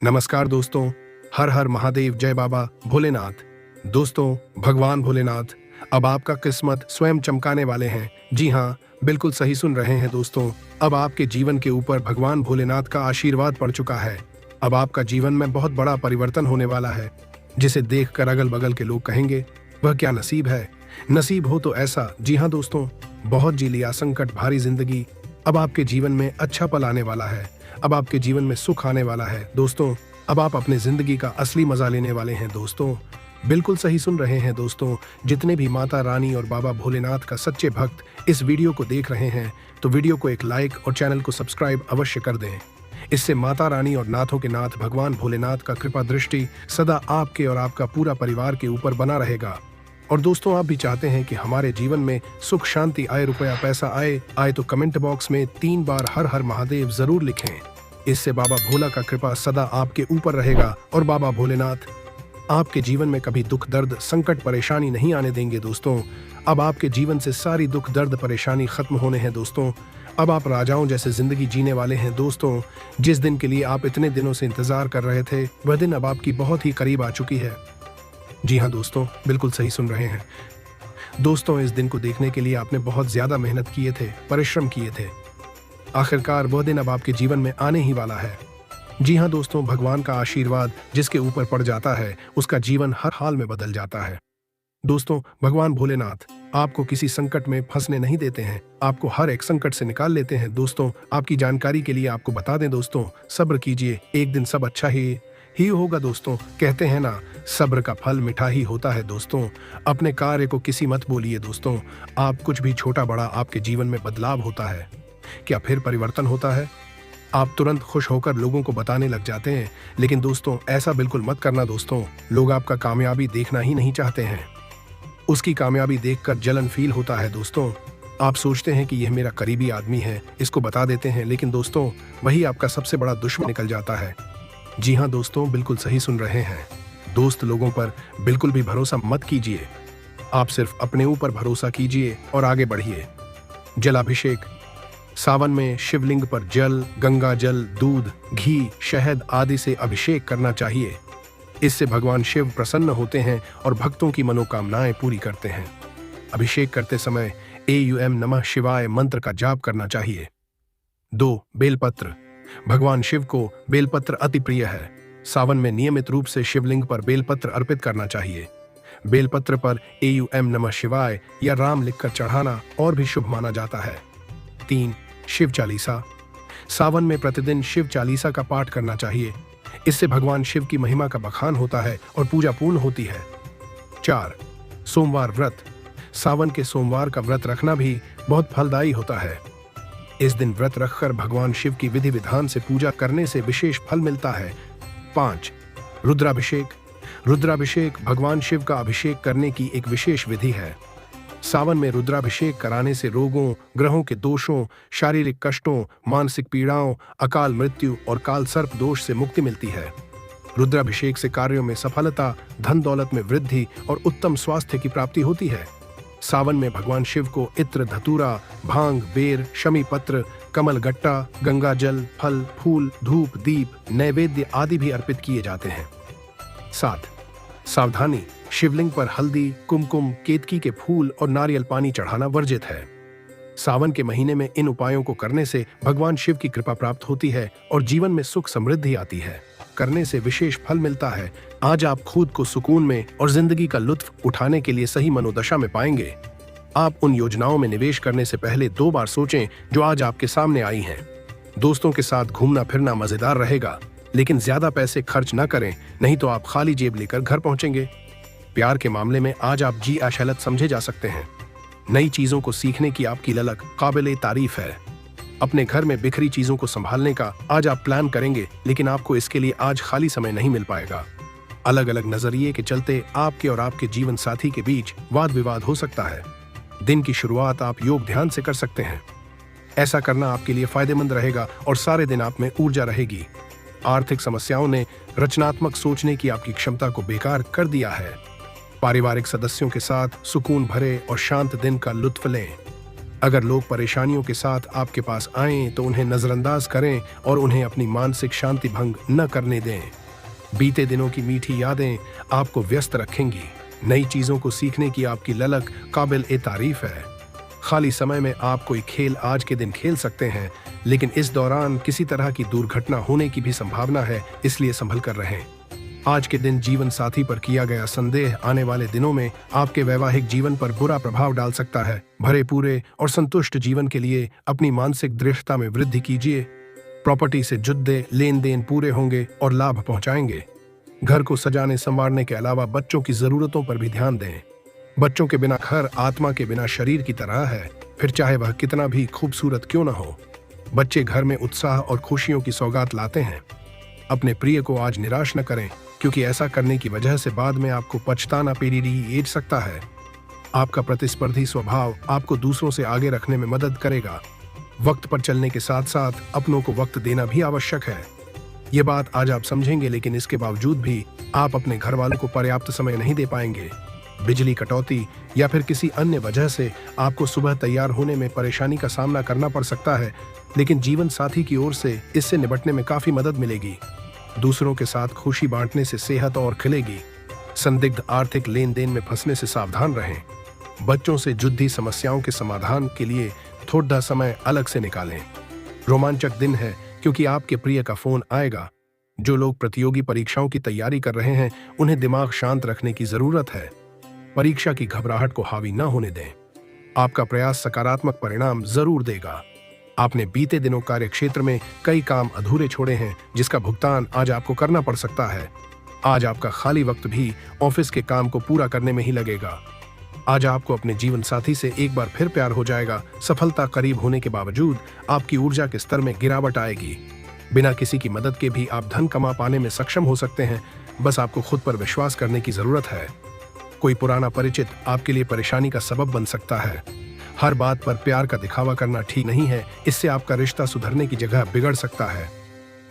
नमस्कार दोस्तों, हर हर महादेव, जय बाबा भोलेनाथ। दोस्तों, भगवान भोलेनाथ अब आपका किस्मत स्वयं चमकाने वाले हैं। जी हाँ, बिल्कुल सही सुन रहे हैं दोस्तों। अब आपके जीवन के ऊपर भगवान भोलेनाथ का आशीर्वाद पड़ चुका है। अब आपका जीवन में बहुत बड़ा परिवर्तन होने वाला है, जिसे देखकर अगल बगल के लोग कहेंगे, वह क्या नसीब है। नसीब हो तो ऐसा। जी हाँ दोस्तों, बहुत जी लिया संकट भारी जिंदगी। अब आपके जीवन में अच्छा पल आने वाला है। अब आपके जीवन में सुख आने वाला है दोस्तों। अब आप अपने जिंदगी का असली मजा लेने वाले हैं दोस्तों। बिल्कुल सही सुन रहे हैं दोस्तों। जितने भी माता रानी और बाबा भोलेनाथ का सच्चे भक्त इस वीडियो को देख रहे हैं, तो वीडियो को एक लाइक और चैनल को सब्सक्राइब अवश्य कर दें। इससे माता रानी और नाथों के नाथ भगवान भोलेनाथ का कृपा दृष्टि सदा आपके और आपका पूरा परिवार के ऊपर बना रहेगा। और दोस्तों, आप भी चाहते हैं कि हमारे जीवन में सुख शांति आए, रुपया पैसा आए तो कमेंट बॉक्स में 3 बार हर हर महादेव जरूर लिखें। इससे बाबा भोला का कृपा सदा आपके ऊपर रहेगा और बाबा भोलेनाथ आपके जीवन में कभी दुख दर्द संकट परेशानी नहीं आने देंगे दोस्तों। अब आपके जीवन से सारी दुख दर्द परेशानी खत्म होने हैं दोस्तों। अब आप राजाओं जैसे जिंदगी जीने वाले हैं दोस्तों। जिस दिन के लिए आप इतने दिनों से इंतजार कर रहे थे, वह दिन अब आपकी बहुत ही करीब आ चुकी है। जी हाँ दोस्तों, बिल्कुल सही सुन रहे हैं दोस्तों। इस दिन को देखने के लिए आपने बहुत ज्यादा मेहनत किए थे, परिश्रम किए थे। आखिरकार वह दिन अब आपके जीवन में आने ही वाला है। जी हाँ दोस्तों, भगवान का आशीर्वाद जिसके ऊपर पड़ जाता है, उसका जीवन हर हाल में बदल जाता है दोस्तों। भगवान भोलेनाथ आपको किसी संकट में फंसने नहीं देते हैं, आपको हर एक संकट से निकाल लेते हैं दोस्तों। आपकी जानकारी के लिए आपको बता दें दोस्तों, सब्र कीजिए, एक दिन सब अच्छा ही होगा दोस्तों। कहते हैं ना, सब्र का फल मीठा ही होता है दोस्तों। अपने कार्य को किसी मत बोलिए दोस्तों। आप कुछ भी छोटा बड़ा आपके जीवन में बदलाव होता है, क्या फिर परिवर्तन होता है? आप तुरंत खुश होकर लोगों को बताने लग जाते हैं, लेकिन दोस्तों ऐसा बिल्कुल मत करना दोस्तों। लोग आपका कामयाबी देखना ही नहीं चाहते हैं। उसकी कामयाबी देखकर जलन फील होता है दोस्तों। आप सोचते हैं कि यह मेरा करीबी आदमी है, इसको बता देते हैं, लेकिन दोस्तों वही आपका सबसे बड़ा दुश्मन निकल जाता है। जी हाँ दोस्तों, बिल्कुल सही सुन रहे हैं। दोस्त लोगों पर बिल्कुल भी भरोसा मत कीजिए। आप सिर्फ अपने ऊपर भरोसा कीजिए और आगे बढ़िए। जलाभिषेक सावन में शिवलिंग पर जल, गंगा जल, दूध, घी, शहद आदि से अभिषेक करना चाहिए। इससे भगवान शिव प्रसन्न होते हैं और भक्तों की मनोकामनाएं पूरी करते हैं। अभिषेक करते समय एयूएम नमः शिवाय मंत्र का जाप करना चाहिए। 2. बेलपत्र। भगवान शिव को बेलपत्र अति प्रिय है। सावन में नियमित रूप से शिवलिंग पर बेलपत्र अर्पित करना चाहिए। बेलपत्र पर एयूएम नमः शिवाय या राम लिखकर चढ़ाना और भी शुभ माना जाता है। 3. शिव चालीसा। सावन में प्रतिदिन शिव चालीसा का पाठ करना चाहिए। इससे भगवान शिव की महिमा का बखान होता है और पूजा पूर्ण होती है। 4. सोमवार व्रत। सावन के सोमवार का व्रत रखना भी बहुत फलदायी होता है। इस दिन व्रत रखकर भगवान शिव की विधि विधान से पूजा करने से विशेष फल मिलता है। 5. रुद्राभिषेक। रुद्राभिषेक भगवान शिव का अभिषेक करने की एक विशेष विधि है। सावन में रुद्राभिषेक कराने से रोगों, ग्रहों के दोषों, शारीरिक कष्टों, मानसिक पीड़ाओं, अकाल मृत्यु और काल सर्प दोष से मुक्ति मिलती है। रुद्राभिषेक से कार्यों में सफलता, धन दौलत में वृद्धि और उत्तम स्वास्थ्य की प्राप्ति होती है। सावन में भगवान शिव को इत्र, धतूरा, भांग, बेर, शमी पत्र, कमल गट्टा, गंगा जल, फल, फूल, धूप, दीप, नैवेद्य आदि भी अर्पित किए जाते हैं। 7. सावधानी। शिवलिंग पर हल्दी, कुमकुम, केतकी के फूल और नारियल पानी चढ़ाना वर्जित है। सावन के महीने में इन उपायों को करने से भगवान शिव की कृपा प्राप्त होती है और जीवन में सुख समृद्धि आती है। करने से विशेष फल मिलता है। आज आप खुद को सुकून में और जिंदगी का लुत्फ उठाने के लिए सही मनोदशा में पाएंगे। आप उन योजनाओं में निवेश करने से पहले 2 बार सोचें जो आज आपके सामने आई हैं। दोस्तों के साथ घूमना फिरना मजेदार रहेगा, लेकिन ज्यादा पैसे खर्च न करें, नहीं तो आप खाली जेब लेकर घर पहुंचेंगे। प्यार के मामले में आज आप जी आशलत समझे जा सकते हैं। नई चीजों को सीखने की आपकी ललक काबिले तारीफ है। अपने घर में बिखरी चीजों को संभालने का आज आप प्लान करेंगे, लेकिन आपको इसके लिए आज खाली समय नहीं मिल पाएगा। अलग अलग नजरिए के चलते आपके और आपके जीवन साथी के बीच वाद विवाद हो सकता है। दिन की शुरुआत आप योग ध्यान से कर सकते हैं। ऐसा करना आपके लिए फायदेमंद रहेगा और सारे दिन आप में ऊर्जा रहेगी। आर्थिक समस्याओं ने रचनात्मक सोचने की आपकी क्षमता को बेकार कर दिया है। पारिवारिक सदस्यों के साथ सुकून भरे और शांत दिन का लुत्फ लें। अगर लोग परेशानियों के साथ आपके पास आएं तो उन्हें नजरअंदाज करें और उन्हें अपनी मानसिक शांति भंग न करने दें। बीते दिनों की मीठी यादें आपको व्यस्त रखेंगी। नई चीजों को सीखने की आपकी ललक काबिल ए तारीफ है। खाली समय में आप कोई खेल आज के दिन खेल सकते हैं, लेकिन इस दौरान किसी तरह की दुर्घटना होने की भी संभावना है, इसलिए संभल कर रहें। आज के दिन जीवन साथी पर किया गया संदेह आने वाले दिनों में आपके वैवाहिक जीवन पर बुरा प्रभाव डाल सकता है। भरे पूरे और संतुष्ट जीवन के लिए अपनी मानसिक दृढ़ता में वृद्धि कीजिए। प्रॉपर्टी से जुड़े लेन देन पूरे होंगे और लाभ पहुंचाएंगे। घर को सजाने संवारने के अलावा बच्चों की जरूरतों पर भी ध्यान दें। बच्चों के बिना घर आत्मा के बिना शरीर की तरह है, फिर चाहे वह कितना भी खूबसूरत क्यों न हो। बच्चे घर में उत्साह और खुशियों की सौगात लाते हैं। अपने प्रिय को आज निराश न करें, क्योंकि ऐसा करने की वजह से बाद में आपको पछताना पेरीड सकता है। आपका प्रतिस्पर्धी स्वभाव आपको दूसरों से आगे रखने में मदद करेगा। वक्त पर चलने के साथ साथ अपनों को वक्त देना भी आवश्यक है। ये बात आज आप समझेंगे, लेकिन इसके बावजूद भी आप अपने घर वालों को पर्याप्त समय नहीं दे पाएंगे। बिजली कटौती या फिर किसी अन्य वजह से आपको सुबह तैयार होने में परेशानी का सामना करना पड़ सकता है, लेकिन जीवन साथी की ओर से इससे निपटने में काफी मदद मिलेगी। दूसरों के साथ खुशी बांटने से सेहत और खिलेगी। संदिग्ध आर्थिक लेन देन में फंसने से सावधान रहें। बच्चों से जुड़ी समस्याओं के समाधान के लिए थोड़ा समय अलग से निकालें। रोमांचक दिन है, क्योंकि आपके प्रिय का फोन आएगा। जो लोग प्रतियोगी परीक्षाओं की तैयारी कर रहे हैं, उन्हें दिमाग शांत रखने की जरूरत है। परीक्षा की घबराहट को हावी न होने दें। आपका प्रयास सकारात्मक परिणाम जरूर देगा। आपने बीते दिनों कार्य क्षेत्र में कई काम अधूरे छोड़े हैं, जिसका भुगतान आज आपको करना पड़ सकता है। आज आपका खाली वक्त भी ऑफिस के काम को पूरा करने में ही लगेगा। आज आपको अपने जीवन साथी से एक बार फिर प्यार हो जाएगा। सफलता करीब होने के बावजूद आपकी ऊर्जा के स्तर में गिरावट आएगी। बिना किसी की मदद के भी आप धन कमा पाने में सक्षम हो सकते हैं। बस आपको खुद पर विश्वास करने की जरूरत है। कोई पुराना परिचित आपके लिए परेशानी का सबब बन सकता है। हर बात पर प्यार का दिखावा करना ठीक नहीं है, इससे आपका रिश्ता सुधरने की जगह बिगड़ सकता है।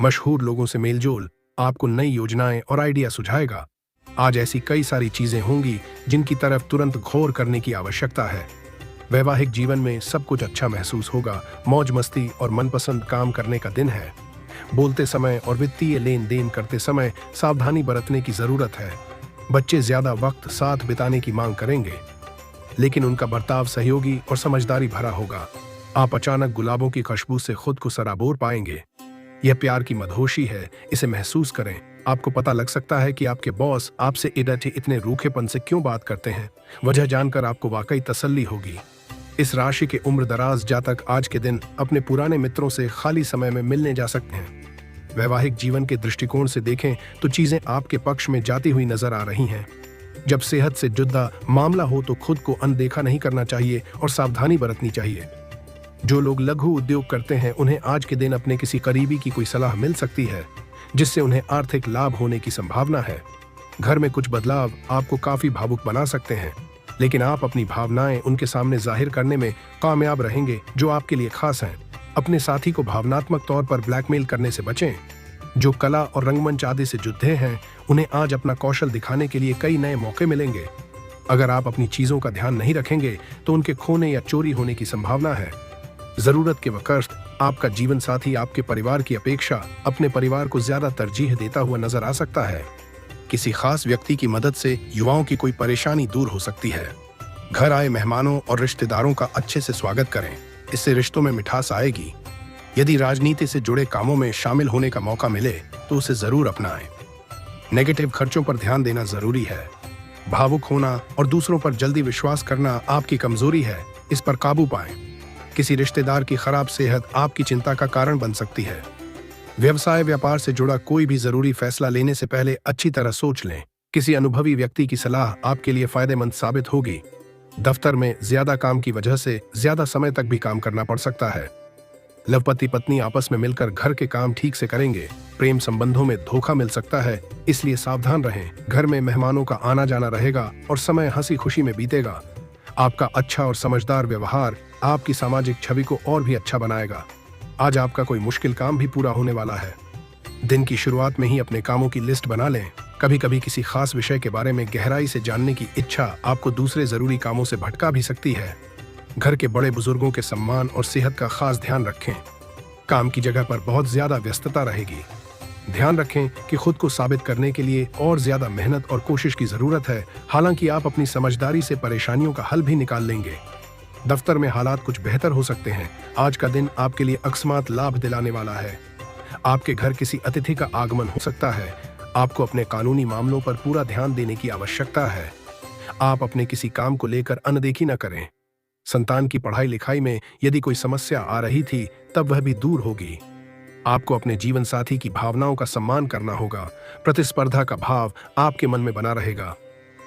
मशहूर लोगों से मेलजोल आपको नई योजनाएं और आइडिया सुझाएगा। आज ऐसी कई सारी चीजें होंगी जिनकी तरफ तुरंत गौर करने की आवश्यकता है। वैवाहिक जीवन में सब कुछ अच्छा महसूस होगा। मौज मस्ती और मनपसंद काम करने का दिन है। बोलते समय और वित्तीय लेन देन करते समय सावधानी बरतने की जरूरत है। बच्चे ज्यादा वक्त साथ बिताने की मांग करेंगे, लेकिन उनका बर्ताव सहयोगी और समझदारी भरा होगा। आप अचानक गुलाबों की खुशबू से खुद को सराबोर पाएंगे। यह प्यार की मदहोशी है, इसे महसूस करें। आपको पता लग सकता है कि आपके बॉस आपसे इतने रूखेपन से क्यों बात करते हैं। वजह जानकर आपको वाकई तसल्ली होगी। इस राशि के उम्र दराज जातक आज के दिन अपने पुराने मित्रों से खाली समय में मिलने जा सकते हैं। वैवाहिक जीवन के दृष्टिकोण से देखें तो चीजें आपके पक्ष में जाती हुई नजर आ रही हैं। जब सेहत से जुड़ा मामला हो तो खुद को अनदेखा नहीं करना चाहिए और सावधानी बरतनी चाहिए। जो लोग लघु उद्योग करते हैं, उन्हें आज के दिन अपने किसी करीबी की कोई सलाह मिल सकती है, जिससे उन्हें आर्थिक लाभ होने की संभावना है। घर में कुछ बदलाव आपको काफी भावुक बना सकते हैं, लेकिन आप अपनी भावनाएं उनके सामने जाहिर करने में कामयाब रहेंगे जो आपके लिए खास हैं। अपने साथी को भावनात्मक तौर पर ब्लैकमेल करने से बचें। जो कला और रंगमंच आदि से जुड़े हैं, उन्हें आज अपना कौशल दिखाने के लिए कई नए मौके मिलेंगे। अगर आप अपनी चीजों का ध्यान नहीं रखेंगे तो उनके खोने या चोरी होने की संभावना है। जरूरत के वक्त आपका जीवन साथी आपके परिवार की अपेक्षा अपने परिवार को ज्यादा तरजीह देता हुआ नजर आ सकता है। किसी खास व्यक्ति की मदद से युवाओं की कोई परेशानी दूर हो सकती है। घर आए मेहमानों और रिश्तेदारों का अच्छे से स्वागत करें, इससे रिश्तों में मिठास आएगी। यदि राजनीति से जुड़े कामों में शामिल होने का मौका मिले तो उसे जरूर अपनाएं। नेगेटिव खर्चों पर ध्यान देना जरूरी है। भावुक होना और दूसरों पर जल्दी विश्वास करना आपकी कमजोरी है, इस पर काबू पाएं। किसी रिश्तेदार की खराब सेहत आपकी चिंता का कारण बन सकती है। व्यवसाय व्यापार से जुड़ा कोई भी जरूरी फैसला लेने से पहले अच्छी तरह सोच लें। किसी अनुभवी व्यक्ति की सलाह आपके लिए फायदेमंद साबित होगी। दफ्तर में ज्यादा काम की वजह से ज्यादा समय तक भी काम करना पड़ सकता है। लवपति पत्नी आपस में मिलकर घर के काम ठीक से करेंगे। प्रेम संबंधों में धोखा मिल सकता है, इसलिए सावधान रहें। घर में मेहमानों का आना जाना रहेगा और समय हंसी खुशी में बीतेगा। आपका अच्छा और समझदार व्यवहार आपकी सामाजिक छवि को और भी अच्छा बनाएगा। आज आपका कोई मुश्किल काम भी पूरा होने वाला है। दिन की शुरुआत में ही अपने कामों की लिस्ट बना लें। कभी कभी किसी खास विषय के बारे में गहराई से जानने की इच्छा आपको दूसरे जरूरी कामों से भटका भी सकती है। घर के बड़े बुजुर्गों के सम्मान और सेहत का खास ध्यान रखें। काम की जगह पर बहुत ज्यादा व्यस्तता रहेगी। ध्यान रखें कि खुद को साबित करने के लिए और ज्यादा मेहनत और कोशिश की जरूरत है। हालांकि आप अपनी समझदारी से परेशानियों का हल भी निकाल लेंगे। दफ्तर में हालात कुछ बेहतर हो सकते हैं। आज का दिन आपके लिए अकस्मात लाभ दिलाने वाला है। आपके घर किसी अतिथि का आगमन हो सकता है। आपको अपने कानूनी मामलों पर पूरा ध्यान देने की आवश्यकता है। आप अपने किसी काम को लेकर अनदेखी न करें। संतान की पढ़ाई लिखाई में यदि कोई समस्या आ रही थी तब वह भी दूर होगी। आपको अपने जीवन साथी की भावनाओं का सम्मान करना होगा। प्रतिस्पर्धा का भाव आपके मन में बना रहेगा।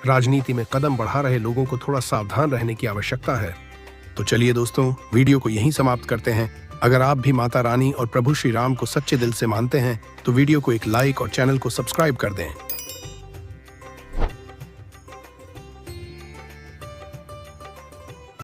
राजनीति में कदम बढ़ा रहे लोगों को थोड़ा सावधान रहने की आवश्यकता है। तो चलिए दोस्तों, वीडियो को यहीं समाप्त करते हैं। अगर आप भी माता रानी और प्रभु श्री राम को सच्चे दिल से मानते हैं तो वीडियो को एक लाइक और चैनल को सब्सक्राइब कर दें।